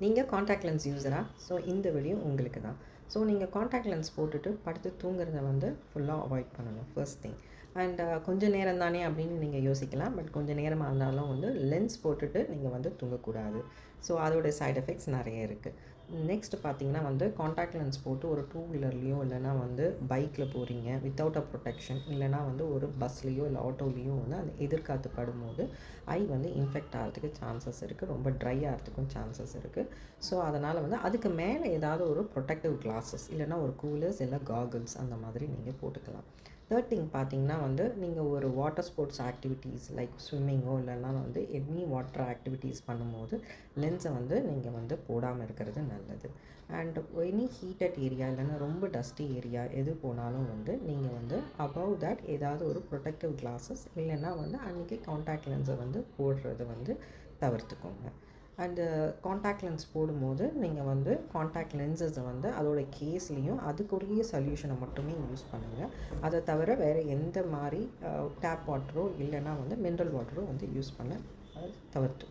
நீங்கள் contact lens யூஸரா? So இந்த video உங்களுக்கு தான். ஸோ நீங்கள் காண்டாக்ட் லென்ஸ் போட்டுட்டு படுத்து தூங்குறத வந்து ஃபுல்லாக அவாய்ட் பண்ணணும் ஃபர்ஸ்ட் திங். அண்ட் கொஞ்சம் நேரம் தானே அப்படின்னு நீங்கள் யோசிக்கலாம். பட் கொஞ்சம் நேரமாக இருந்தாலும் வந்து லென்ஸ் போட்டுட்டு நீங்கள் வந்து தூங்கக்கூடாது. ஸோ அதோடைய சைட் எஃபெக்ட்ஸ் நிறைய இருக்குது. நெக்ஸ்ட் பார்த்தீங்கன்னா வந்து காண்டாக்ட் லென்ஸ் போட்டு ஒரு டூ வீலர்லேயோ இல்லைனா வந்து பைக்கில் போகிறீங்க வித்தவுட் அ ப்ரொடெக்ஷன், இல்லைனா வந்து ஒரு பஸ்லேயோ இல்லை ஆட்டோலேயோ வந்து அந்த எதிர்காற்று படும்போது ஐ வந்து இன்ஃபெக்ட் ஆகிறதுக்கு சான்சஸ் இருக்குது, ரொம்ப ட்ரை ஆகிறதுக்கும் சான்சஸ் இருக்குது. ஸோ அதனால் வந்து அதுக்கு மேலே ஏதாவது ஒரு ப்ரொடெக்டிவ் கிளாஸஸ் இல்லைனா ஒரு கூலர்ஸ் இல்லை காகுல்ஸ் அந்த மாதிரி நீங்கள் போட்டுக்கலாம். தேர்ட் திங் பார்த்தீங்கன்னா வந்து நீங்கள் ஒரு வாட்டர் ஸ்போர்ட்ஸ் ஆக்டிவிட்டீஸ் லைக் ஸ்விம்மிங்கோ இல்லைனா வந்து எனி வாட்டர் ஆக்டிவிட்டீஸ் பண்ணும்போது லென்ஸை வந்து நீங்கள் வந்து போடாமல் இருக்கிறது நல்லது. அண்ட் எனி ஹீட்டட் ஏரியா இல்லைன்னா ரொம்ப டஸ்டி ஏரியா எது போனாலும் வந்து நீங்கள் வந்து அபவ் தட் ஏதாவது ஒரு ப்ரொடெக்டிவ் கிளாஸஸ் இல்லைன்னா வந்து அன்றைக்கி காண்டாக்ட் லென்ஸை வந்து போடுறத வந்து தவிர்த்துக்கோங்க. அண்டு காண்டாக்ட் லென்ஸ் போடும்போது நீங்கள் வந்து காண்டாக்ட் லென்ஸஸை வந்து அதோடய கேஸ்லேயும் அதுக்குரிய சொல்யூஷனை மட்டுமே யூஸ் பண்ணுங்கள். அதை தவிர வேறு எந்த மாதிரி டேப் வாட்டரோ இல்லைன்னா வந்து மினரல் வாட்டரோ வந்து யூஸ் பண்ண தவிர்த்துக்கோங்க.